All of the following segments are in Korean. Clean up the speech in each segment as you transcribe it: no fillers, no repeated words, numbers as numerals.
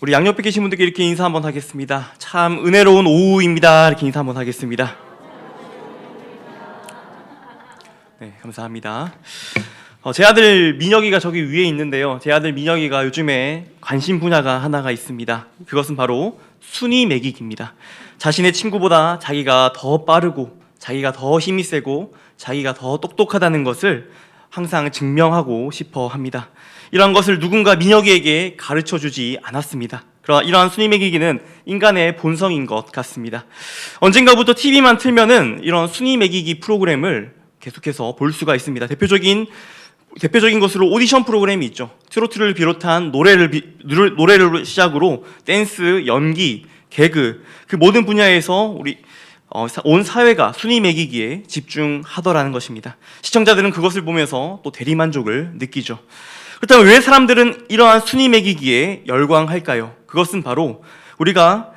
우리 양옆에 계신 분들께 이렇게 인사 한번 하겠습니다. 참 은혜로운 오후입니다. 이렇게 인사 한번 하겠습니다. 네, 감사합니다. 제 아들 민혁이가 저기 위에 있는데요. 제 아들 민혁이가 요즘에 관심 분야가 하나가 있습니다. 그것은 바로 순위 매기기입니다. 자신의 친구보다 자기가 더 빠르고 자기가 더 힘이 세고 자기가 더 똑똑하다는 것을 항상 증명하고 싶어 합니다. 이러한 것을 누군가 민혁이에게 가르쳐주지 않았습니다. 그러나 이러한 순위 매기기는 인간의 본성인 것 같습니다. 언젠가부터 TV만 틀면은 이런 순위 매기기 프로그램을 계속해서 볼 수가 있습니다. 대표적인 것으로 오디션 프로그램이 있죠. 트로트를 비롯한 노래를 시작으로 댄스, 연기, 개그, 그 모든 분야에서 우리 온 사회가 순위 매기기에 집중하더라는 것입니다. 시청자들은 그것을 보면서 또 대리만족을 느끼죠. 그렇다면 왜 사람들은 이러한 순위 매기기에 열광할까요? 그것은 바로 우리가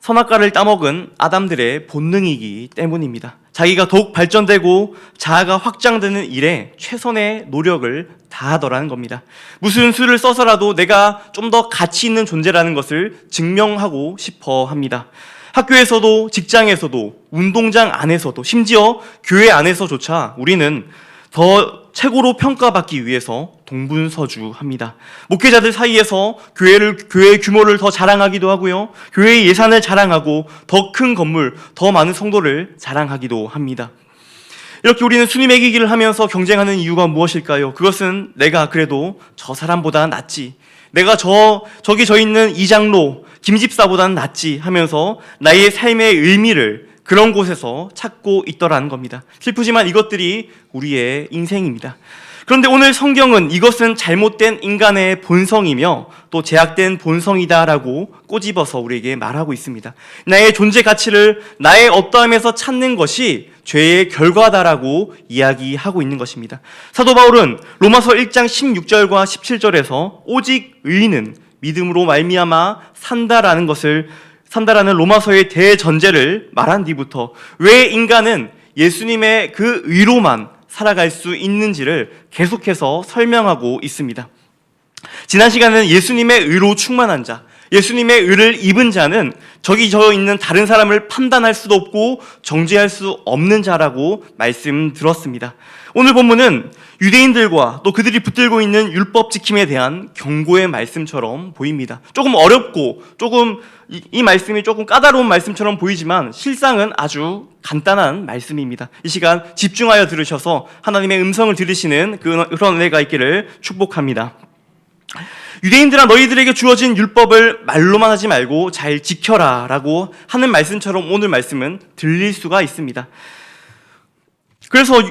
선악과를 따먹은 아담들의 본능이기 때문입니다. 자기가 더욱 발전되고 자아가 확장되는 일에 최선의 노력을 다하더라는 겁니다. 무슨 수를 써서라도 내가 좀 더 가치 있는 존재라는 것을 증명하고 싶어 합니다. 학교에서도 직장에서도 운동장 안에서도 심지어 교회 안에서조차 우리는 더 최고로 평가받기 위해서 동분서주합니다. 목회자들 사이에서 교회의 규모를 더 자랑하기도 하고요. 교회의 예산을 자랑하고 더 큰 건물, 더 많은 성도를 자랑하기도 합니다. 이렇게 우리는 순위 매기기를 하면서 경쟁하는 이유가 무엇일까요? 그것은 내가 그래도 저 사람보다 낫지. 내가 저기 저 있는 이 장로, 김 집사보다는 낫지 하면서 나의 삶의 의미를 그런 곳에서 찾고 있더라는 겁니다. 슬프지만 이것들이 우리의 인생입니다. 그런데 오늘 성경은 이것은 잘못된 인간의 본성이며 또 제약된 본성이다라고 꼬집어서 우리에게 말하고 있습니다. 나의 존재 가치를 나의 어떠함에서 찾는 것이 죄의 결과다라고 이야기하고 있는 것입니다. 사도 바울은 로마서 1장 16절과 17절에서 오직 의인은 믿음으로 말미암아 산다라는 로마서의 대전제를 말한 뒤부터 왜 인간은 예수님의 그 의로만 살아갈 수 있는지를 계속해서 설명하고 있습니다. 지난 시간에는 예수님의 의로 충만한 자, 예수님의 의를 입은 자는 저기 저 있는 다른 사람을 판단할 수도 없고 정죄할 수 없는 자라고 말씀드렸습니다. 오늘 본문은 유대인들과 또 그들이 붙들고 있는 율법 지킴에 대한 경고의 말씀처럼 보입니다. 조금 어렵고 이 말씀이 조금 까다로운 말씀처럼 보이지만 실상은 아주 간단한 말씀입니다. 이 시간 집중하여 들으셔서 하나님의 음성을 들으시는 그런 은혜가 있기를 축복합니다. 유대인들아 너희들에게 주어진 율법을 말로만 하지 말고 잘 지켜라 라고 하는 말씀처럼 오늘 말씀은 들릴 수가 있습니다. 그래서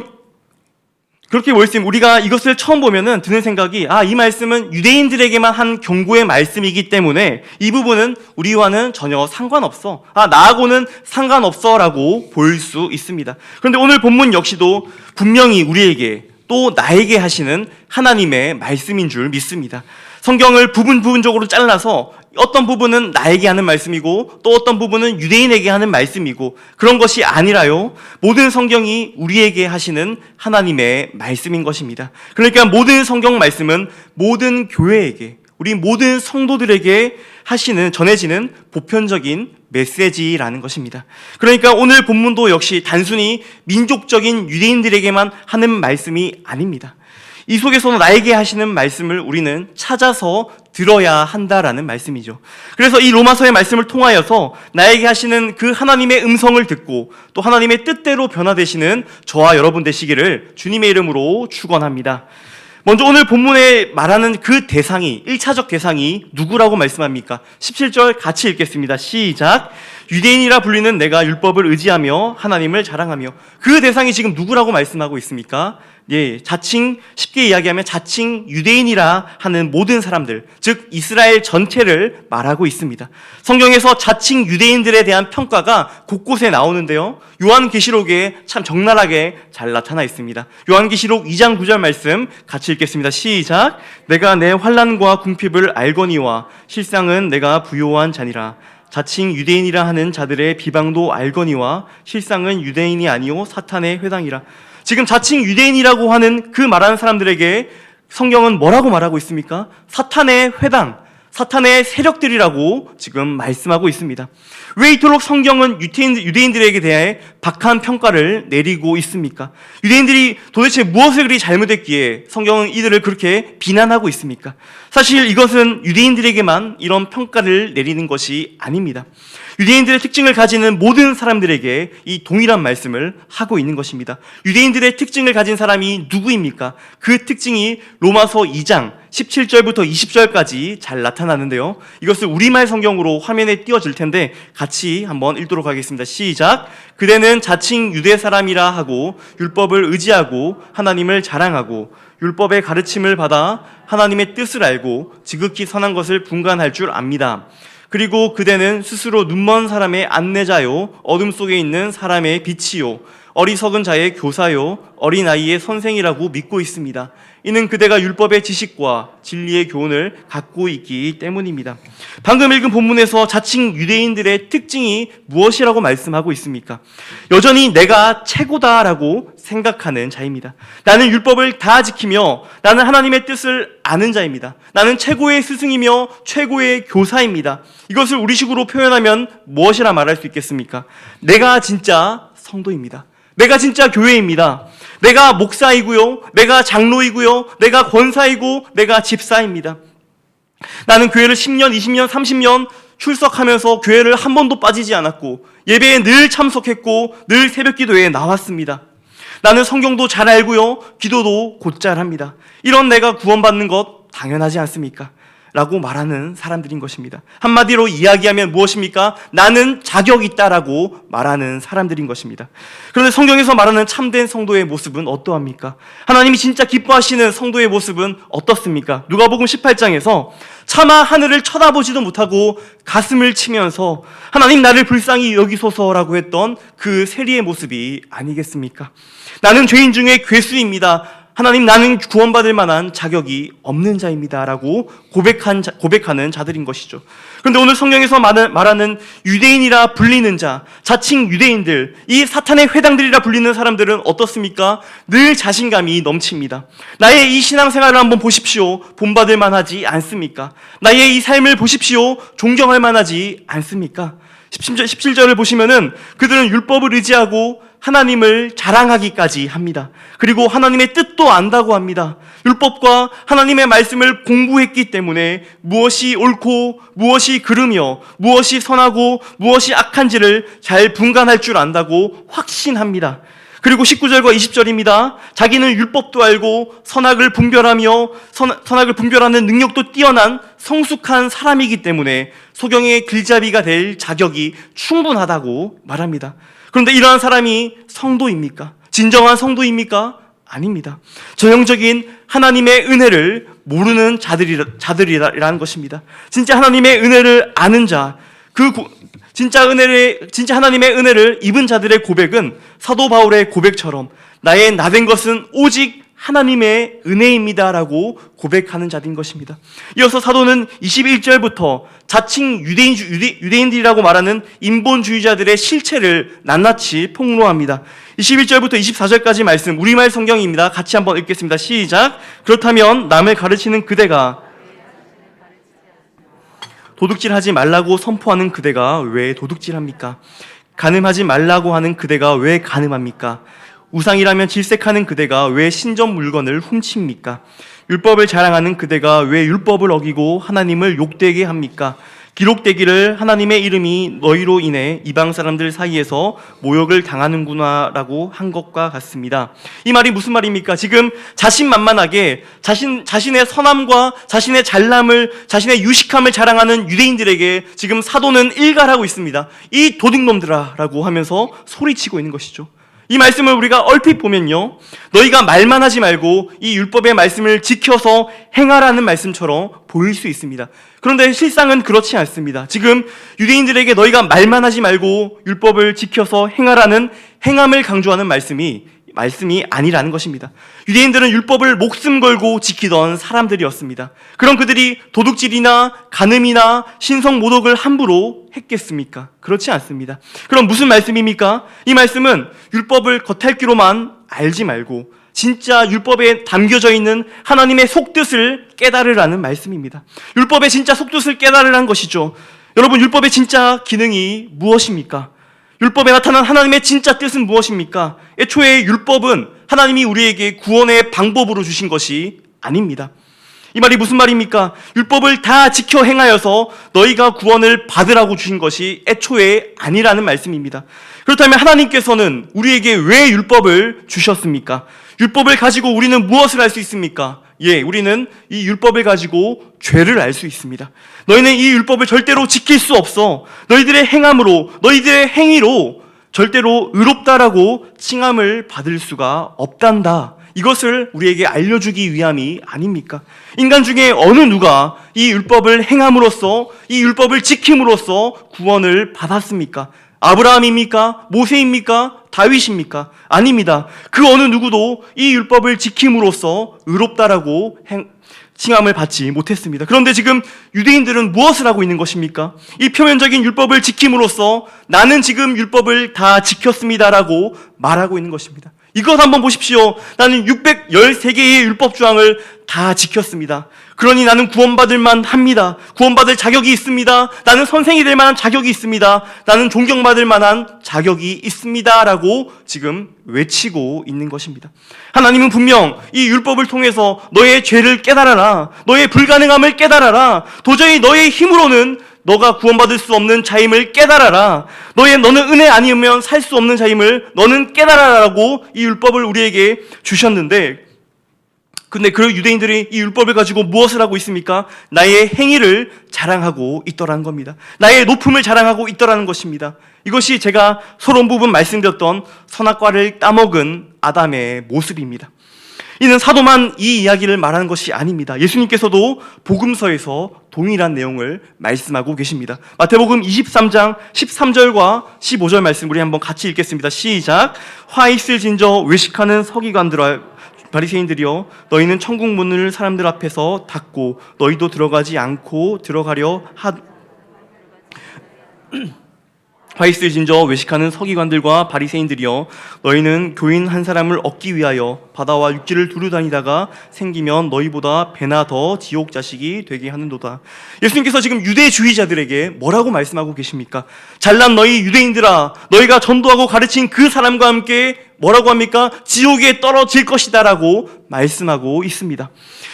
그렇게 보였으면 우리가 이것을 처음 보면은 드는 생각이 이 말씀은 유대인들에게만 한 경고의 말씀이기 때문에 이 부분은 우리와는 전혀 상관없어. 나하고는 상관없어 라고 보일 수 있습니다. 그런데 오늘 본문 역시도 분명히 우리에게 또 나에게 하시는 하나님의 말씀인 줄 믿습니다. 성경을 부분적으로 잘라서 어떤 부분은 나에게 하는 말씀이고 또 어떤 부분은 유대인에게 하는 말씀이고 그런 것이 아니라요. 모든 성경이 우리에게 하시는 하나님의 말씀인 것입니다. 그러니까 모든 성경 말씀은 모든 교회에게 우리 모든 성도들에게 전해지는 보편적인 메시지라는 것입니다. 그러니까 오늘 본문도 역시 단순히 민족적인 유대인들에게만 하는 말씀이 아닙니다. 이 속에서는 나에게 하시는 말씀을 우리는 찾아서 들어야 한다라는 말씀이죠. 그래서 이 로마서의 말씀을 통하여서 나에게 하시는 그 하나님의 음성을 듣고 또 하나님의 뜻대로 변화되시는 저와 여러분 되시기를 주님의 이름으로 축원합니다. 먼저 오늘 본문에 말하는 그 대상이 1차적 대상이 누구라고 말씀합니까? 17절 같이 읽겠습니다. 시작. 유대인이라 불리는 내가 율법을 의지하며 하나님을 자랑하며. 그 대상이 지금 누구라고 말씀하고 있습니까? 쉽게 이야기하면 자칭 유대인이라 하는 모든 사람들, 즉 이스라엘 전체를 말하고 있습니다. 성경에서 자칭 유대인들에 대한 평가가 곳곳에 나오는데요. 요한계시록에 참 적나라하게 잘 나타나 있습니다. 요한계시록 2장 9절 말씀 같이 읽겠습니다. 시작. 내가 내 환난과 궁핍을 알거니와 실상은 내가 부요한 자니라. 자칭 유대인이라 하는 자들의 비방도 알거니와 실상은 유대인이 아니오 사탄의 회당이라. 지금 자칭 유대인이라고 하는 그 말하는 사람들에게 성경은 뭐라고 말하고 있습니까? 사탄의 회당, 사탄의 세력들이라고 지금 말씀하고 있습니다. 왜 이토록 성경은 유대인들에게 대해 박한 평가를 내리고 있습니까? 유대인들이 도대체 무엇을 그리 잘못했기에 성경은 이들을 그렇게 비난하고 있습니까? 사실 이것은 유대인들에게만 이런 평가를 내리는 것이 아닙니다. 유대인들의 특징을 가지는 모든 사람들에게 이 동일한 말씀을 하고 있는 것입니다. 유대인들의 특징을 가진 사람이 누구입니까? 그 특징이 로마서 2장 17절부터 20절까지 잘 나타나는데요. 이것을 우리말 성경으로 화면에 띄워질 텐데 같이 한번 읽도록 하겠습니다. 시작! 그대는 자칭 유대 사람이라 하고 율법을 의지하고 하나님을 자랑하고 율법의 가르침을 받아 하나님의 뜻을 알고 지극히 선한 것을 분간할 줄 압니다. 그리고 그대는 스스로 눈먼 사람의 안내자요, 어둠 속에 있는 사람의 빛이요, 어리석은 자의 교사요, 어린아이의 선생이라고 믿고 있습니다. 이는 그대가 율법의 지식과 진리의 교훈을 갖고 있기 때문입니다. 방금 읽은 본문에서 자칭 유대인들의 특징이 무엇이라고 말씀하고 있습니까? 여전히 내가 최고다라고 생각하는 자입니다. 나는 율법을 다 지키며 나는 하나님의 뜻을 아는 자입니다. 나는 최고의 스승이며 최고의 교사입니다. 이것을 우리식으로 표현하면 무엇이라 말할 수 있겠습니까? 내가 진짜 성도입니다. 내가 진짜 교회입니다. 내가 목사이고요. 내가 장로이고요. 내가 권사이고 내가 집사입니다. 나는 교회를 10년, 20년, 30년 출석하면서 교회를 한 번도 빠지지 않았고 예배에 늘 참석했고 늘 새벽기도에 나왔습니다. 나는 성경도 잘 알고요. 기도도 곧잘 합니다. 이런 내가 구원받는 것 당연하지 않습니까? 라고 말하는 사람들인 것입니다. 한마디로 이야기하면 무엇입니까? 나는 자격 있다라고 말하는 사람들인 것입니다. 그런데 성경에서 말하는 참된 성도의 모습은 어떠합니까? 하나님이 진짜 기뻐하시는 성도의 모습은 어떻습니까? 누가복음 18장에서 차마 하늘을 쳐다보지도 못하고 가슴을 치면서 하나님 나를 불쌍히 여기소서라고 했던 그 세리의 모습이 아니겠습니까? 나는 죄인 중에 괴수입니다. 하나님 나는 구원받을 만한 자격이 없는 자입니다 라고 고백하는 자들인 것이죠. 그런데 오늘 성경에서 말하는 유대인이라 불리는 자, 자칭 유대인들, 이 사탄의 회당들이라 불리는 사람들은 어떻습니까? 늘 자신감이 넘칩니다. 나의 이 신앙생활을 한번 보십시오. 본받을 만하지 않습니까? 나의 이 삶을 보십시오. 존경할 만하지 않습니까? 17절을 보시면은 그들은 율법을 의지하고 하나님을 자랑하기까지 합니다. 그리고 하나님의 뜻도 안다고 합니다. 율법과 하나님의 말씀을 공부했기 때문에 무엇이 옳고 무엇이 그르며 무엇이 선하고 무엇이 악한지를 잘 분간할 줄 안다고 확신합니다. 그리고 19절과 20절입니다. 자기는 율법도 알고 선악을 분별하며 선악을 분별하는 능력도 뛰어난 성숙한 사람이기 때문에 소경의 길잡이가 될 자격이 충분하다고 말합니다. 그런데 이러한 사람이 성도입니까? 진정한 성도입니까? 아닙니다. 전형적인 하나님의 은혜를 모르는 자들이라는 것입니다. 진짜 하나님의 은혜를 아는 자, 진짜 하나님의 은혜를 입은 자들의 고백은 사도 바울의 고백처럼 나의 나된 것은 오직 하나님의 은혜입니다라고 고백하는 자들인 것입니다. 이어서 사도는 21절부터 자칭 유대인들이라고 말하는 인본주의자들의 실체를 낱낱이 폭로합니다. 21절부터 24절까지 말씀 우리말 성경입니다. 같이 한번 읽겠습니다. 시작! 그렇다면 남을 가르치는 그대가 도둑질하지 말라고 선포하는 그대가 왜 도둑질합니까? 간음하지 말라고 하는 그대가 왜 간음합니까? 우상이라면 질색하는 그대가 왜 신전 물건을 훔칩니까? 율법을 자랑하는 그대가 왜 율법을 어기고 하나님을 욕되게 합니까? 기록되기를 하나님의 이름이 너희로 인해 이방 사람들 사이에서 모욕을 당하는구나라고 한 것과 같습니다. 이 말이 무슨 말입니까? 지금 자신만만하게 자신의 선함과 자신의 잘남을, 자신의 유식함을 자랑하는 유대인들에게 지금 사도는 일갈하고 있습니다. 이 도둑놈들아라고 하면서 소리치고 있는 것이죠. 이 말씀을 우리가 얼핏 보면요, 너희가 말만 하지 말고 이 율법의 말씀을 지켜서 행하라는 말씀처럼 보일 수 있습니다. 그런데 실상은 그렇지 않습니다. 지금 유대인들에게 너희가 말만 하지 말고 율법을 지켜서 행하라는 행함을 강조하는 말씀이 아니라는 것입니다. 유대인들은 율법을 목숨 걸고 지키던 사람들이었습니다. 그럼 그들이 도둑질이나 간음이나 신성 모독을 함부로 했겠습니까? 그렇지 않습니다. 그럼 무슨 말씀입니까? 이 말씀은 율법을 겉핥기로만 알지 말고 진짜 율법에 담겨져 있는 하나님의 속뜻을 깨달으라는 말씀입니다. 율법의 진짜 속뜻을 깨달으라는 것이죠. 여러분, 율법의 진짜 기능이 무엇입니까? 율법에 나타난 하나님의 진짜 뜻은 무엇입니까? 애초에 율법은 하나님이 우리에게 구원의 방법으로 주신 것이 아닙니다. 이 말이 무슨 말입니까? 율법을 다 지켜 행하여서 너희가 구원을 받으라고 주신 것이 애초에 아니라는 말씀입니다. 그렇다면 하나님께서는 우리에게 왜 율법을 주셨습니까? 율법을 가지고 우리는 무엇을 알 수 있습니까? 우리는 이 율법을 가지고 죄를 알 수 있습니다. 너희는 이 율법을 절대로 지킬 수 없어. 너희들의 행함으로, 너희들의 행위로 절대로 의롭다라고 칭함을 받을 수가 없단다. 이것을 우리에게 알려주기 위함이 아닙니까? 인간 중에 어느 누가 이 율법을 행함으로써, 이 율법을 지킴으로써 구원을 받았습니까? 아브라함입니까? 모세입니까? 다윗입니까? 아닙니다. 그 어느 누구도 이 율법을 지킴으로써 의롭다라고 칭함을 받지 못했습니다. 그런데 지금 유대인들은 무엇을 하고 있는 것입니까? 이 표면적인 율법을 지킴으로써 나는 지금 율법을 다 지켰습니다라고 말하고 있는 것입니다. 이것 한번 보십시오. 나는 613개의 율법 조항을 다 지켰습니다. 그러니 나는 구원받을 만합니다. 구원받을 자격이 있습니다. 나는 선생이 될 만한 자격이 있습니다. 나는 존경받을 만한 자격이 있습니다. 라고 지금 외치고 있는 것입니다. 하나님은 분명 이 율법을 통해서 너의 죄를 깨달아라. 너의 불가능함을 깨달아라. 도저히 너의 힘으로는 너가 구원받을 수 없는 자임을 깨달아라. 너는 은혜 아니면 살 수 없는 자임을 너는 깨달아라라고 이 율법을 우리에게 주셨는데, 근데 그 유대인들이 이 율법을 가지고 무엇을 하고 있습니까? 나의 행위를 자랑하고 있더라는 겁니다. 나의 높음을 자랑하고 있더라는 것입니다. 이것이 제가 서론 부분 말씀드렸던 선악과를 따먹은 아담의 모습입니다. 이는 사도만 이 이야기를 말하는 것이 아닙니다. 예수님께서도 복음서에서 동일한 내용을 말씀하고 계십니다. 마태복음 23장 13절과 15절 말씀 우리 한번 같이 읽겠습니다. 시작. 화 있을진저 외식하는 서기관들아 바리새인들이여, 너희는 천국 문을 사람들 앞에서 닫고 너희도 들어가지 않고 들어가려 화 있을진저 외식하는 서기관들과 바리새인들이여, 너희는 교인 한 사람을 얻기 위하여 바다와 육지를 두루 다니다가 생기면 너희보다 배나 더 지옥 자식이 되게 하는도다. 예수님께서 지금 유대주의자들에게 뭐라고 말씀하고 계십니까? 잘난 너희 유대인들아, 너희가 전도하고 가르친 그 사람과 함께 뭐라고 합니까? 지옥에 떨어질 것이다 라고 말씀하고 있습니다.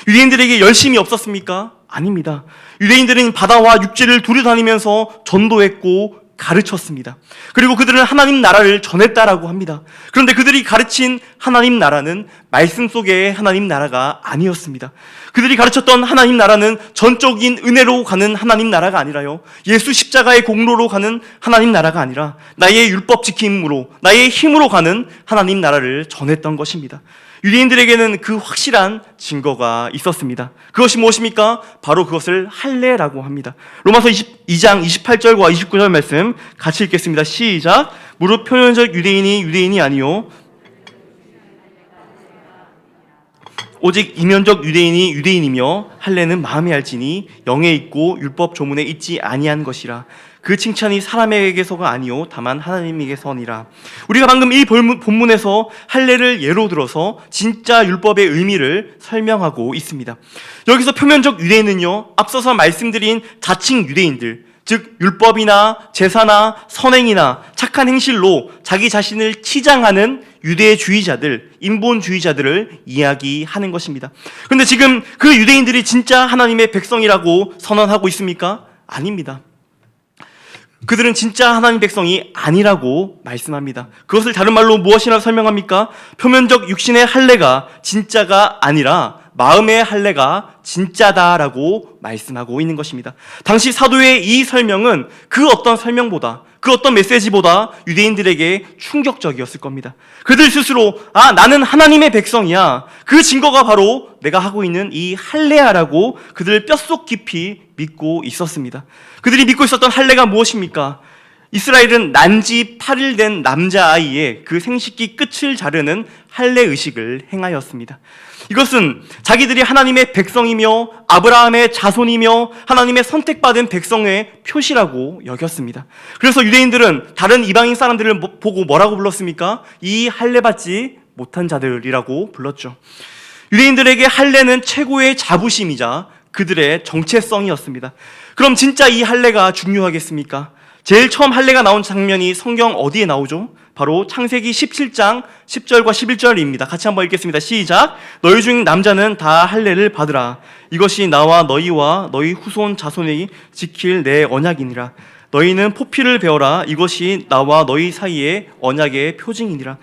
유대인들에게 열심이 없었습니까? 아닙니다. 유대인들은 바다와 육지를 두루 다니면서 전도했고 가르쳤습니다. 그리고 그들은 하나님 나라를 전했다라고 합니다. 그런데 그들이 가르친 하나님 나라는 말씀 속의 하나님 나라가 아니었습니다. 그들이 가르쳤던 하나님 나라는 전적인 은혜로 가는 하나님 나라가 아니라요, 예수 십자가의 공로로 가는 하나님 나라가 아니라 나의 율법 지킴으로, 나의 힘으로 가는 하나님 나라를 전했던 것입니다. 유대인들에게는 그 확실한 증거가 있었습니다. 그것이 무엇입니까? 바로 그것을 할례라고 합니다. 로마서 22장 28절과 29절 말씀 같이 읽겠습니다. 시작. 무릇 표면적 유대인이 유대인이 아니요 오직 이면적 유대인이 유대인이며 할례는 마음에 알지니 영에 있고 율법 조문에 있지 아니한 것이라. 그 칭찬이 사람에게서가 아니요 다만 하나님에게서니라. 우리가 방금 이 본문에서 할례를 예로 들어서 진짜 율법의 의미를 설명하고 있습니다. 여기서 표면적 유대인은요, 앞서서 말씀드린 자칭 유대인들, 즉 율법이나 제사나 선행이나 착한 행실로 자기 자신을 치장하는 유대주의자들, 인본주의자들을 이야기하는 것입니다. 그런데 지금 그 유대인들이 진짜 하나님의 백성이라고 선언하고 있습니까? 아닙니다. 그들은 진짜 하나님 백성이 아니라고 말씀합니다. 그것을 다른 말로 무엇이라 설명합니까? 표면적 육신의 할례가 진짜가 아니라 마음의 할례가 진짜다라고 말씀하고 있는 것입니다. 당시 사도의 이 설명은 그 어떤 설명보다, 그 어떤 메시지보다 유대인들에게 충격적이었을 겁니다. 그들 스스로 나는 하나님의 백성이야, 그 증거가 바로 내가 하고 있는 이 할례야라고 그들 뼛속 깊이 믿고 있었습니다. 그들이 믿고 있었던 할례가 무엇입니까? 이스라엘은 난지 8일 된 남자아이의 그 생식기 끝을 자르는 할례 의식을 행하였습니다. 이것은 자기들이 하나님의 백성이며 아브라함의 자손이며 하나님의 선택받은 백성의 표시라고 여겼습니다. 그래서 유대인들은 다른 이방인 사람들을 보고 뭐라고 불렀습니까? 이 할례 받지 못한 자들이라고 불렀죠. 유대인들에게 할례는 최고의 자부심이자 그들의 정체성이었습니다. 그럼 진짜 이 할례가 중요하겠습니까? 제일 처음 할례가 나온 장면이 성경 어디에 나오죠? 바로 창세기 17장 10절과 11절입니다. 같이 한번 읽겠습니다. 시작. 너희 중 남자는 다 할례를 받으라. 이것이 나와 너희와 너희 후손 자손이 지킬 내 언약이니라. 너희는 포피를 베어라. 이것이 나와 너희 사이의 언약의 표징이니라.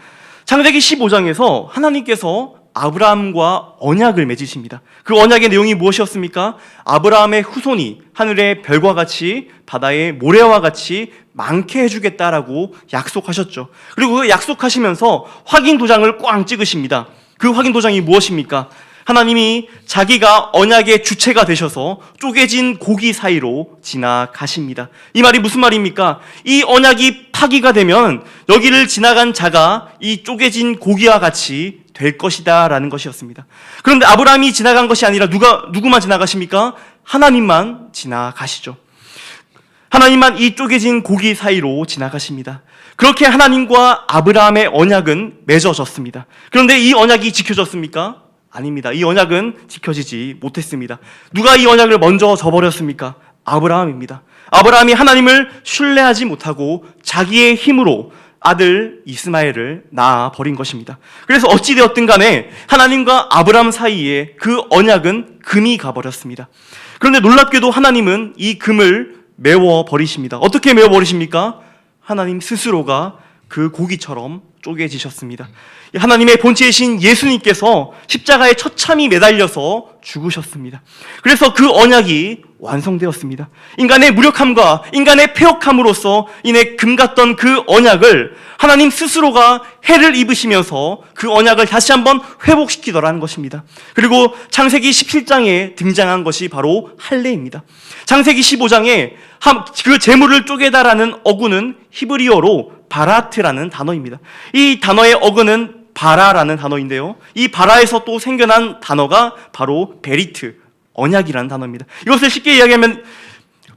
창세기 15장에서 하나님께서 아브라함과 언약을 맺으십니다. 그 언약의 내용이 무엇이었습니까? 아브라함의 후손이 하늘의 별과 같이 바다의 모래와 같이 많게 해주겠다라고 약속하셨죠. 그리고 그 약속하시면서 확인 도장을 꽝 찍으십니다. 그 확인 도장이 무엇입니까? 하나님이 자기가 언약의 주체가 되셔서 쪼개진 고기 사이로 지나가십니다. 이 말이 무슨 말입니까? 이 언약이 파기가 되면 여기를 지나간 자가 이 쪼개진 고기와 같이 될 것이다 라는 것이었습니다. 그런데 아브라함이 지나간 것이 아니라 누구만 지나가십니까? 하나님만 지나가시죠. 하나님만 이 쪼개진 고기 사이로 지나가십니다. 그렇게 하나님과 아브라함의 언약은 맺어졌습니다. 그런데 이 언약이 지켜졌습니까? 아닙니다. 이 언약은 지켜지지 못했습니다. 누가 이 언약을 먼저 저버렸습니까? 아브라함입니다. 아브라함이 하나님을 신뢰하지 못하고 자기의 힘으로 아들 이스마엘을 낳아 버린 것입니다. 그래서 어찌되었든 간에 하나님과 아브라함 사이에 그 언약은 금이 가버렸습니다. 그런데 놀랍게도 하나님은 이 금을 메워 버리십니다. 어떻게 메워 버리십니까? 하나님 스스로가 그 고기처럼 쪼개지셨습니다. 하나님의 본체이신 예수님께서 십자가에 처참히 매달려서 죽으셨습니다. 그래서 그 언약이 완성되었습니다. 인간의 무력함과 인간의 패역함으로써 인해 금 같던 그 언약을 하나님 스스로가 해를 입으시면서 그 언약을 다시 한번 회복시키더라는 것입니다. 그리고 창세기 17장에 등장한 것이 바로 할례입니다. 창세기 15장에 그 재물을 쪼개다라는 어구는 히브리어로 바라트라는 단어입니다. 이 단어의 어근은 바라라는 단어인데요. 이 바라에서 또 생겨난 단어가 바로 베리트, 언약이라는 단어입니다. 이것을 쉽게 이야기하면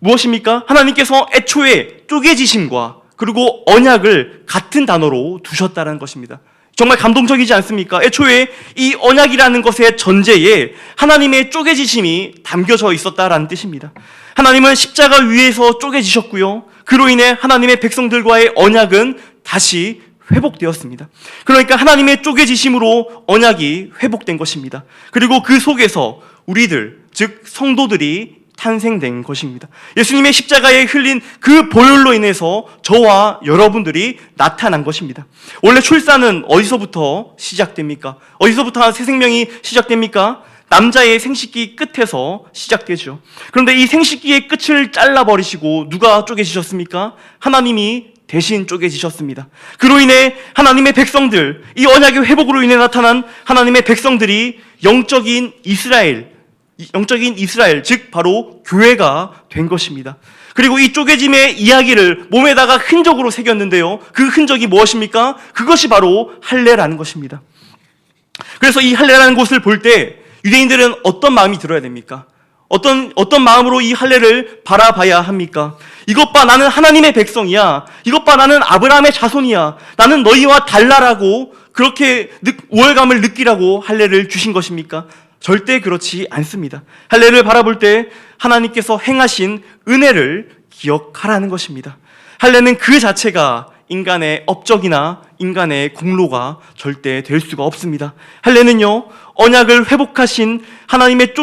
무엇입니까? 하나님께서 애초에 쪼개지심과 그리고 언약을 같은 단어로 두셨다는 것입니다. 정말 감동적이지 않습니까? 애초에 이 언약이라는 것의 전제에 하나님의 쪼개지심이 담겨져 있었다라는 뜻입니다. 하나님은 십자가 위에서 쪼개지셨고요. 그로 인해 하나님의 백성들과의 언약은 다시 회복되었습니다. 그러니까 하나님의 쪼개지심으로 언약이 회복된 것입니다. 그리고 그 속에서 우리들, 즉 성도들이 탄생된 것입니다. 예수님의 십자가에 흘린 그 보혈로 인해서 저와 여러분들이 나타난 것입니다. 원래 출산은 어디서부터 시작됩니까? 어디서부터 새 생명이 시작됩니까? 남자의 생식기 끝에서 시작되죠. 그런데 이 생식기의 끝을 잘라버리시고 누가 쪼개지셨습니까? 하나님이 대신 쪼개지셨습니다. 그로 인해 하나님의 백성들, 이 언약의 회복으로 인해 나타난 하나님의 백성들이 영적인 이스라엘, 즉 바로 교회가 된 것입니다. 그리고 이 쪼개짐의 이야기를 몸에다가 흔적으로 새겼는데요. 그 흔적이 무엇입니까? 그것이 바로 할례라는 것입니다. 그래서 이 할례라는 것을 볼 때 유대인들은 어떤 마음이 들어야 됩니까? 어떤 마음으로 이 할례를 바라봐야 합니까? 이것 봐, 나는 하나님의 백성이야. 이것 봐, 나는 아브라함의 자손이야. 나는 너희와 달라라고 그렇게 우월감을 느끼라고 할례를 주신 것입니까? 절대 그렇지 않습니다. 할례를 바라볼 때 하나님께서 행하신 은혜를 기억하라는 것입니다. 할례는 그 자체가 인간의 업적이나 인간의 공로가 절대 될 수가 없습니다. 할례는요, 언약을 회복하신 하나님의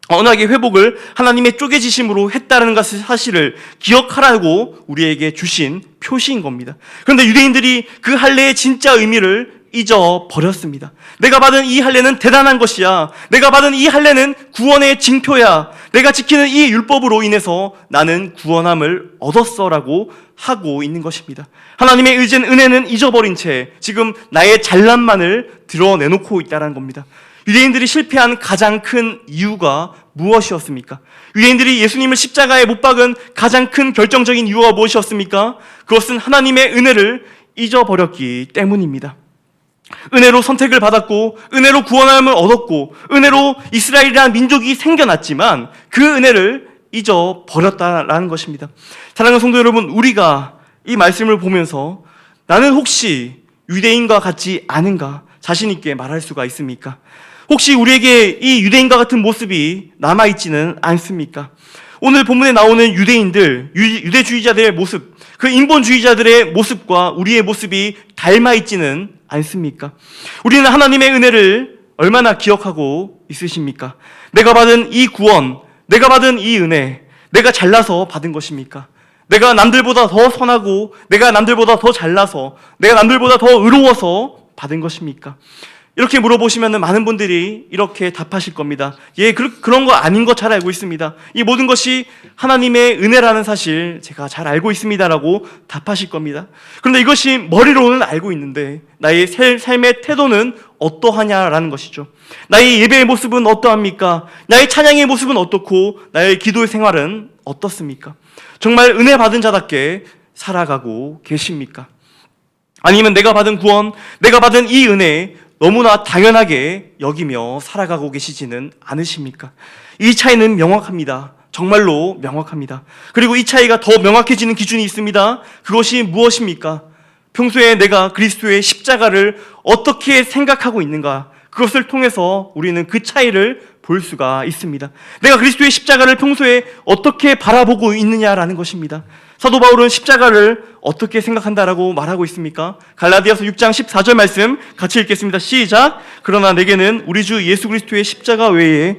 언약의 회복을 하나님의 쪼개지심으로 했다는 것을 사실을 기억하라고 우리에게 주신 표시인 겁니다. 그런데 유대인들이 그 할례의 진짜 의미를 잊어버렸습니다. 내가 받은 이 할례는 대단한 것이야. 내가 받은 이 할례는 구원의 징표야. 내가 지키는 이 율법으로 인해서 나는 구원함을 얻었어라고 하고 있는 것입니다. 하나님의 은혜는 잊어버린 채 지금 나의 잘난만을 드러내놓고 있다는 겁니다. 유대인들이 실패한 가장 큰 이유가 무엇이었습니까? 유대인들이 예수님을 십자가에 못 박은 가장 큰 결정적인 이유가 무엇이었습니까? 그것은 하나님의 은혜를 잊어버렸기 때문입니다. 은혜로 선택을 받았고 은혜로 구원함을 얻었고 은혜로 이스라엘이라는 민족이 생겨났지만 그 은혜를 잊어버렸다라는 것입니다. 사랑하는 성도 여러분, 우리가 이 말씀을 보면서 나는 혹시 유대인과 같지 않은가 자신 있게 말할 수가 있습니까? 혹시 우리에게 이 유대인과 같은 모습이 남아있지는 않습니까? 오늘 본문에 나오는 유대인들, 유대주의자들의 모습, 그 인본주의자들의 모습과 우리의 모습이 닮아있지는 않습니까? 우리는 하나님의 은혜를 얼마나 기억하고 있으십니까? 내가 받은 이 구원, 내가 받은 이 은혜, 내가 잘나서 받은 것입니까? 내가 남들보다 더 선하고, 내가 남들보다 더 잘나서, 내가 남들보다 더 의로워서 받은 것입니까? 이렇게 물어보시면 많은 분들이 이렇게 답하실 겁니다. 예, 그런 거 아닌 거 잘 알고 있습니다. 이 모든 것이 하나님의 은혜라는 사실 제가 잘 알고 있습니다라고 답하실 겁니다. 그런데 이것이 머리로는 알고 있는데 나의 삶의 태도는 어떠하냐라는 것이죠. 나의 예배의 모습은 어떠합니까? 나의 찬양의 모습은 어떻고 나의 기도의 생활은 어떻습니까? 정말 은혜 받은 자답게 살아가고 계십니까? 아니면 내가 받은 구원, 내가 받은 이 은혜 너무나 당연하게 여기며 살아가고 계시지는 않으십니까? 이 차이는 명확합니다. 정말로 명확합니다. 그리고 이 차이가 더 명확해지는 기준이 있습니다. 그것이 무엇입니까? 평소에 내가 그리스도의 십자가를 어떻게 생각하고 있는가? 그것을 통해서 우리는 그 차이를 볼 수가 있습니다. 내가 그리스도의 십자가를 평소에 어떻게 바라보고 있느냐라는 것입니다. 사도 바울은 십자가를 어떻게 생각한다라고 말하고 있습니까? 갈라디아서 6장 14절 말씀 같이 읽겠습니다. 시작! 그러나 내게는 우리 주 예수 그리스도의 십자가 외에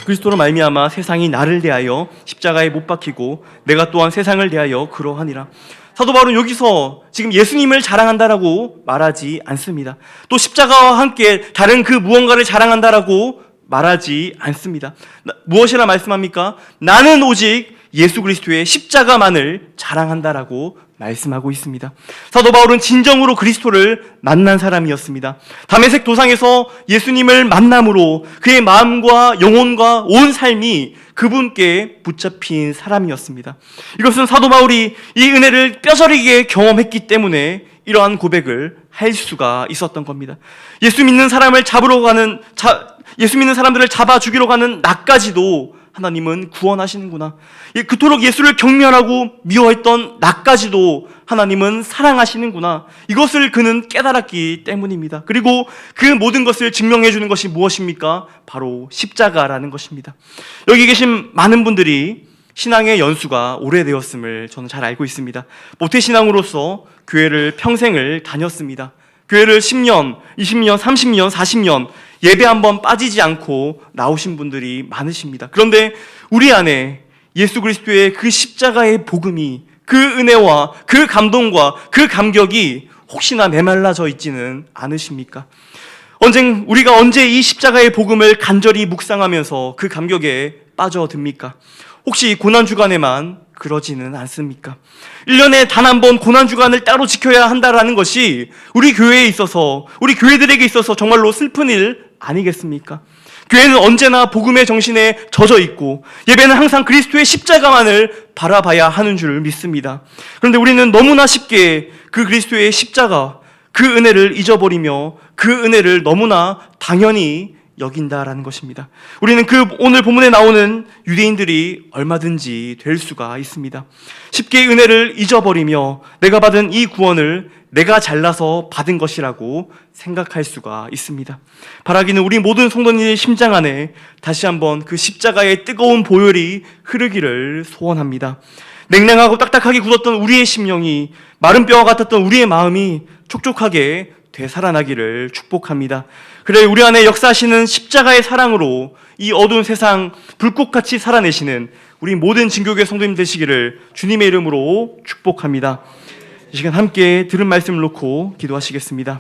그리스도로 말미암아 세상이 나를 대하여 십자가에 못 박히고 내가 또한 세상을 대하여 그러하니라. 사도 바울은 여기서 지금 예수님을 자랑한다라고 말하지 않습니다. 또 십자가와 함께 다른 그 무언가를 자랑한다라고 말하지 않습니다. 무엇이라 말씀합니까? 나는 오직 예수 그리스도의 십자가만을 자랑한다라고 말씀하고 있습니다. 사도 바울은 진정으로 그리스도를 만난 사람이었습니다. 다메섹 도상에서 예수님을 만남으로 그의 마음과 영혼과 온 삶이 그분께 붙잡힌 사람이었습니다. 이것은 사도 바울이 이 은혜를 뼈저리게 경험했기 때문에 이러한 고백을 할 수가 있었던 겁니다. 예수 믿는 사람들을 잡아 죽이러 가는 나까지도 하나님은 구원하시는구나. 그토록 예수를 경멸하고 미워했던 나까지도 하나님은 사랑하시는구나. 이것을 그는 깨달았기 때문입니다. 그리고 그 모든 것을 증명해 주는 것이 무엇입니까? 바로 십자가라는 것입니다. 여기 계신 많은 분들이 신앙의 연수가 오래되었음을 저는 잘 알고 있습니다. 모태신앙으로서 교회를 평생을 다녔습니다. 교회를 10년, 20년, 30년, 40년 예배 한번 빠지지 않고 나오신 분들이 많으십니다. 그런데 우리 안에 예수 그리스도의 그 십자가의 복음이, 그 은혜와 그 감동과 그 감격이 혹시나 메말라져 있지는 않으십니까? 우리가 언제 이 십자가의 복음을 간절히 묵상하면서 그 감격에 빠져듭니까? 혹시 고난주간에만 그러지는 않습니까? 1년에 단 한 번 고난주간을 따로 지켜야 한다라는 것이 우리 교회에 있어서, 우리 교회들에게 있어서 정말로 슬픈 일 아니겠습니까? 교회는 언제나 복음의 정신에 젖어 있고 예배는 항상 그리스도의 십자가만을 바라봐야 하는 줄 믿습니다. 그런데 우리는 너무나 쉽게 그 그리스도의 십자가, 그 은혜를 잊어버리며 그 은혜를 너무나 당연히 여긴다라는 것입니다. 우리는 오늘 본문에 나오는 유대인들이 얼마든지 될 수가 있습니다. 쉽게 은혜를 잊어버리며 내가 받은 이 구원을 내가 잘나서 받은 것이라고 생각할 수가 있습니다. 바라기는 우리 모든 성도님의 심장 안에 다시 한번 그 십자가의 뜨거운 보혈이 흐르기를 소원합니다. 냉랭하고 딱딱하게 굳었던 우리의 심령이, 마른 뼈와 같았던 우리의 마음이 촉촉하게 되살아나기를 축복합니다. 그래 우리 안에 역사하시는 십자가의 사랑으로 이 어두운 세상 불꽃같이 살아내시는 우리 모든 진교회 성도님 되시기를 주님의 이름으로 축복합니다. 이 시간 함께 들은 말씀을 놓고 기도하시겠습니다.